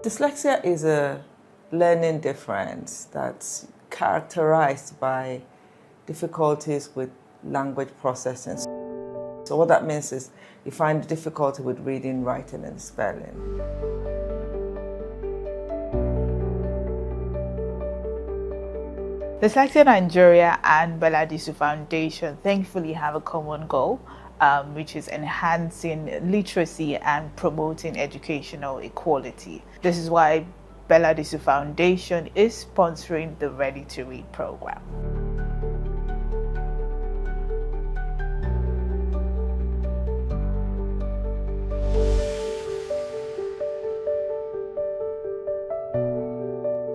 Dyslexia is a learning difference that's characterized by difficulties with language processing. So what that means is you find difficulty with reading, writing, and spelling. Dyslexia Nigeria and Bella Disu Foundation thankfully have a common goal, which is enhancing literacy and promoting educational equality. This is why Bella Disu Foundation is sponsoring the Ready2Read program.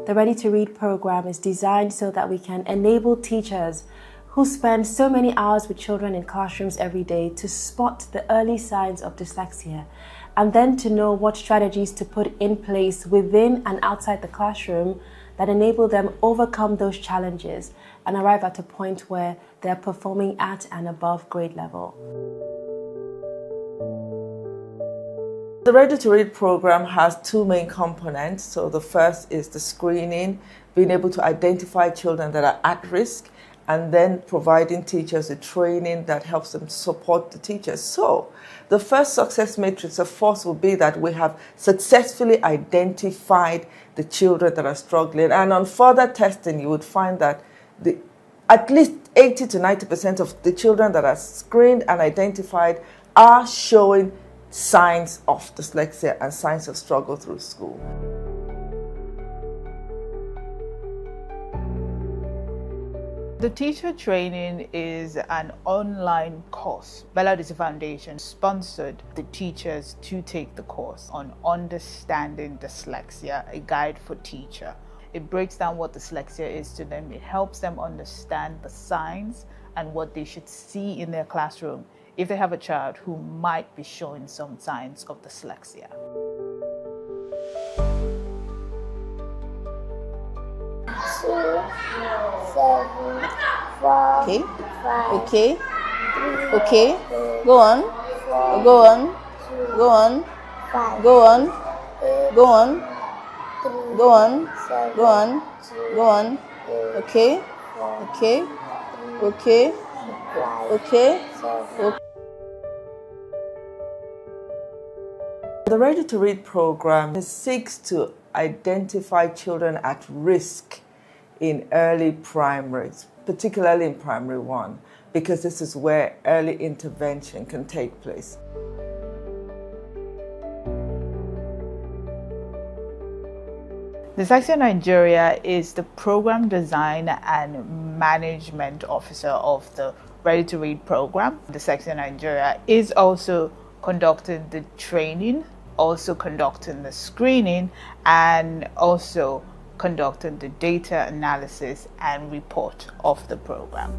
The Ready2Read program is designed so that we can enable teachers who spend so many hours with children in classrooms every day to spot the early signs of dyslexia and then to know what strategies to put in place within and outside the classroom that enable them overcome those challenges and arrive at a point where they're performing at and above grade level. The Ready2Read program has two main components. So the first is the screening, being able to identify children that are at risk, and then providing teachers with training that helps them support the teachers. So the first success matrix, of course, will be that we have successfully identified the children that are struggling. And on further testing, you would find that at least 80 to 90% of the children that are screened and identified are showing signs of dyslexia and signs of struggle through school. The teacher training is an online course. Bella Disu Foundation sponsored the teachers to take the course on Understanding Dyslexia, a guide for teacher. It breaks down what dyslexia is to them. It helps them understand the signs and what they should see in their classroom if they have a child who might be showing some signs of dyslexia. Okay. Okay. Go on. Go on. Go on. Go on. Go on. Go on. Go on. Go on. Okay. Okay. Okay. Okay. Okay. The Ready2Read program seeks to identify children at risk in early primaries, particularly in primary 1, because this is where early intervention can take place. Dyslexia Nigeria is the program design and management officer of the Ready2Read program. Dyslexia Nigeria is also conducting the training, also conducting the screening, and also conducting the data analysis and report of the program.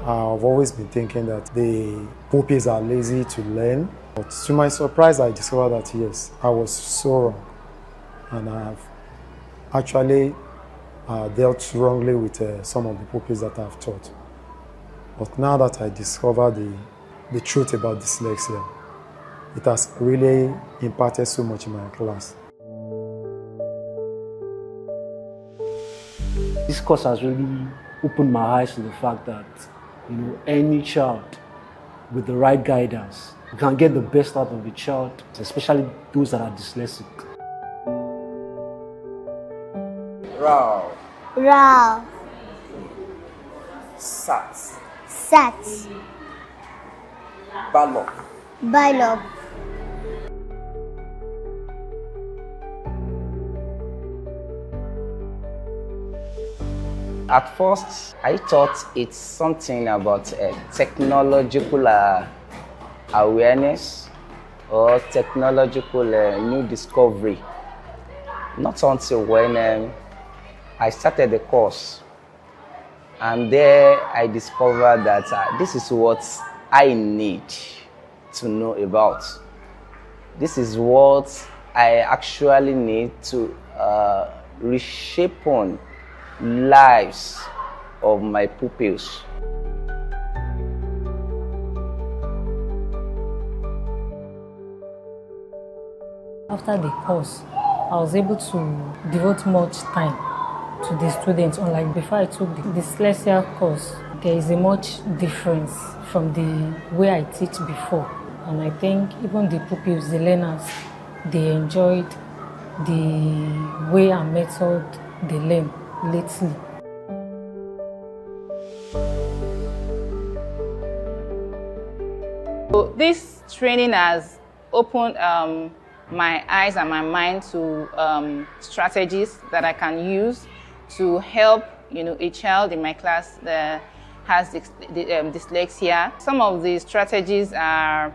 I've always been thinking that the pupils are lazy to learn, but to my surprise I discovered that yes, I was so wrong, and I have actually dealt wrongly with some of the pupils that I've taught. But now that I discovered the truth about dyslexia, it has really impacted so much in my class. This course has really opened my eyes to the fact that any child with the right guidance, you can get the best out of a child, especially those that are dyslexic. Raw. Raw. Sat. Sat. Ballop. Ballop. At first, I thought it's something about technological awareness or technological new discovery. Not until when I started the course, and there I discovered that this is what I need to know about. This is what I actually need to reshape on lives of my pupils. After the course, I was able to devote much time to the students. Unlike before I took the dyslexia course, there is a much difference from the way I teach before. And I think even the pupils, the learners, they enjoyed the way and method they learn lately. So this training has opened my eyes and my mind to strategies that I can use to help a child in my class that has dyslexia. Some of the strategies are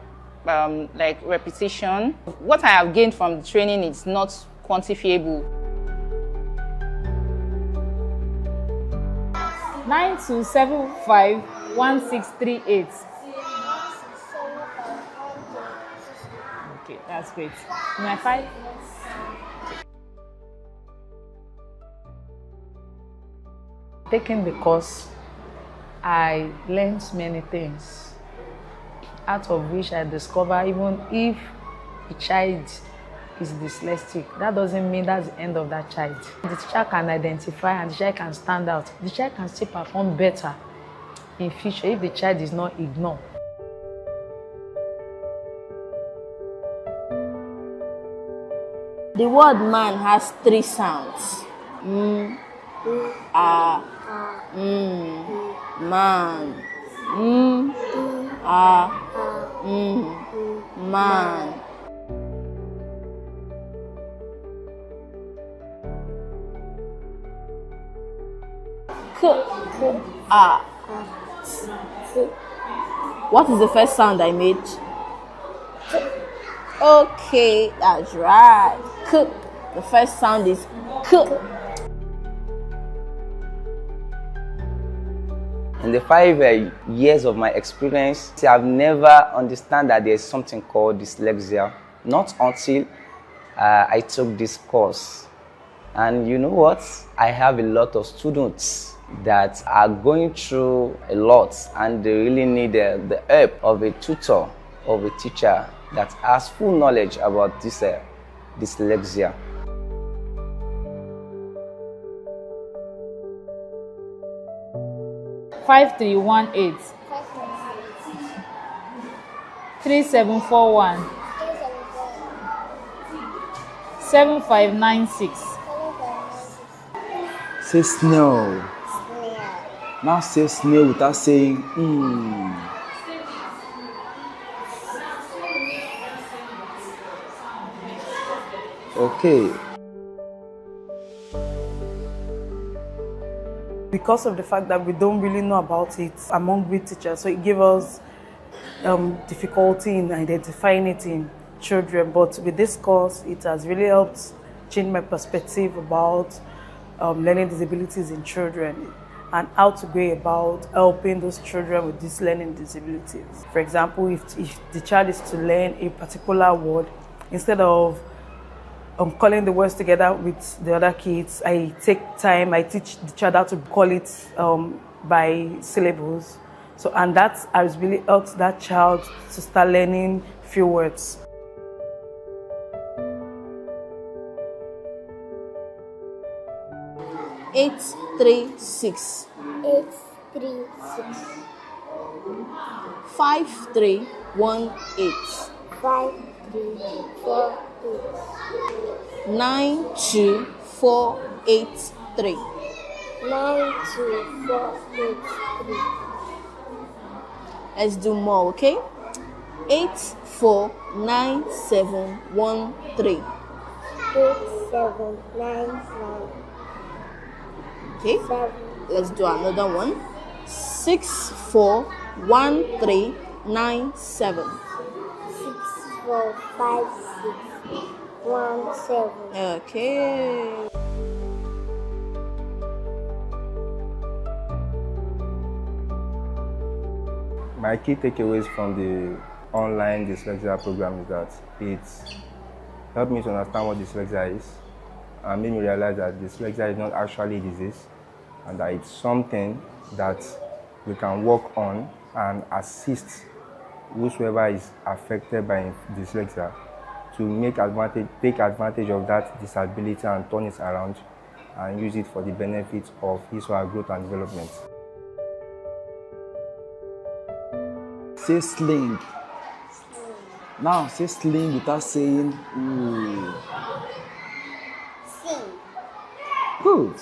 like repetition. What I have gained from the training is not quantifiable. 92751638. Okay, that's great. My 5. Taking the course, I learned many things, out of which I discover even if a child is dyslexic, that doesn't mean that's the end of that child. The child can identify and the child can stand out. The child can still perform better in future if the child is not ignored. The word man has 3 sounds. Man. Man. What is the first sound I made? Okay, that's right. The first sound is k. In the 5 years of my experience, I've never understood that there's something called dyslexia. Not until I took this course. And you know what? I have a lot of students that are going through a lot and they really need the help of a tutor, of a teacher that has full knowledge about this dyslexia. Five 318 3741 7596. Say snail. Now say snail without saying Okay. Because of the fact that we don't really know about it among we teachers, so it gave us difficulty in identifying it in children. But with this course, it has really helped change my perspective about learning disabilities in children and how to go about helping those children with these learning disabilities. For example, if the child is to learn a particular word, instead of calling the words together with the other kids, I take time, I teach the child how to call it by syllables. So, and that has really helped that child to start learning few words. Eight, 3, 6. 8, 3, 6. 5, 3, 1, 8. 5, 3, 4, 8. 9, 2, 4, 8, 3. 9, 2, 4, 8, 3. Let's do more, okay? 8, 4, 9, 7, 1, 3. 8, 7, 9, 1. Okay, 7. Let's do another one. 6, 4, 1, 3, 9, 7. 6, 4, 5, 6, 1, 7. Okay. My key takeaways from the online dyslexia program is that it helped me to understand what dyslexia is and made me realize that dyslexia is not actually a disease. and that it's something that we can work on and assist whosoever is affected by dyslexia to take advantage of that disability and turn it around and use it for the benefit of his or her growth and development. Say sling. Now say sling without saying ooh. Sing. Good.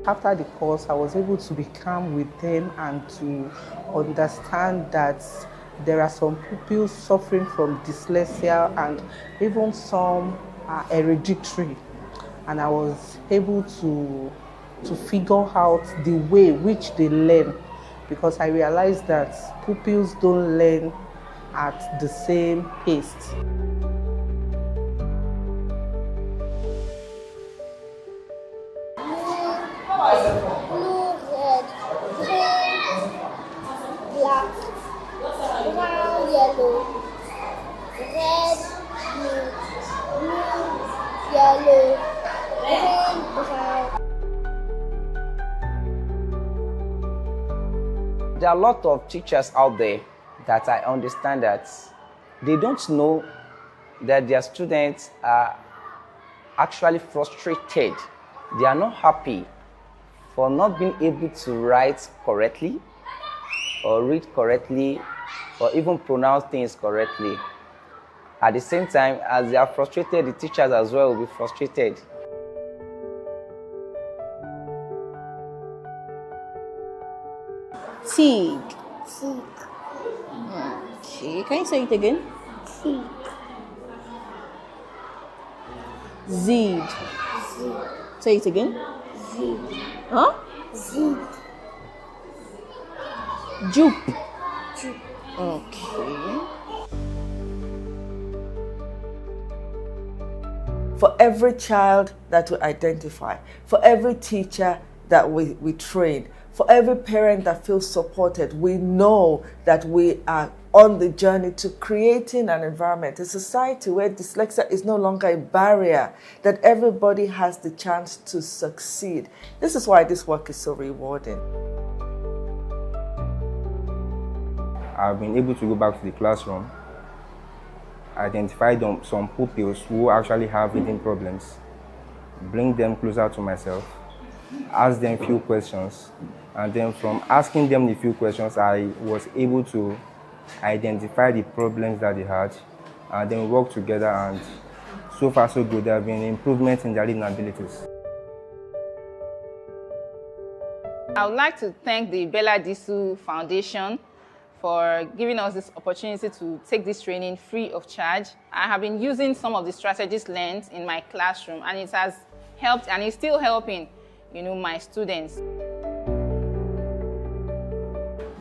After the course, I was able to be calm with them and to understand that there are some pupils suffering from dyslexia and even some are hereditary. And I was able to figure out the way which they learn, because I realized that pupils don't learn at the same pace. Blue, red, green, black, brown, yellow, red, blue, yellow, green, brown. There are a lot of teachers out there that I understand that they don't know that their students are actually frustrated. They are not happy for not being able to write correctly or read correctly or even pronounce things correctly. At the same time, as they are frustrated, the teachers as well will be frustrated. Tig. Tig. Okay, can you say it again? Tig. Zed. Zed. Say it again. Zed. Huh? Zed. Jupe. Jupe. Okay. For every child that we identify, for every teacher that we train, for every parent that feels supported, we know that we are on the journey to creating an environment, a society where dyslexia is no longer a barrier, that everybody has the chance to succeed. This is why this work is so rewarding. I've been able to go back to the classroom, identify some pupils who actually have reading problems, bring them closer to myself, ask them a few questions, and then from asking them the few questions, I was able to identify the problems that they had, and then we worked together, and so far so good. There have been improvements in their reading abilities. I would like to thank the Bella Disu Foundation for giving us this opportunity to take this training free of charge. I have been using some of the strategies learned in my classroom, and it has helped, and it's still helping, my students.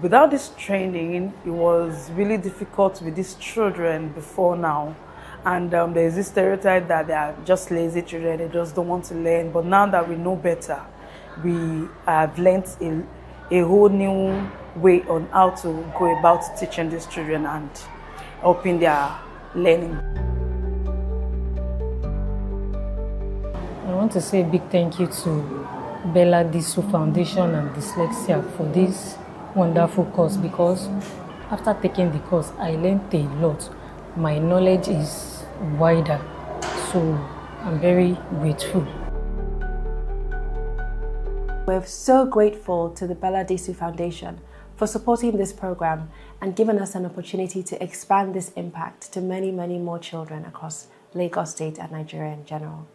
Without this training, it was really difficult with these children before now. And there's this stereotype that they are just lazy children, they just don't want to learn. But now that we know better, we have learned a whole new way on how to go about teaching these children and helping their learning. I want to say a big thank you to Bella Disu Foundation and Dyslexia for this wonderful course, because after taking the course, I learned a lot. My knowledge is wider, so I'm very grateful. We're so grateful to the Bella Disu Foundation for supporting this program and giving us an opportunity to expand this impact to many, many more children across Lagos State and Nigeria in general.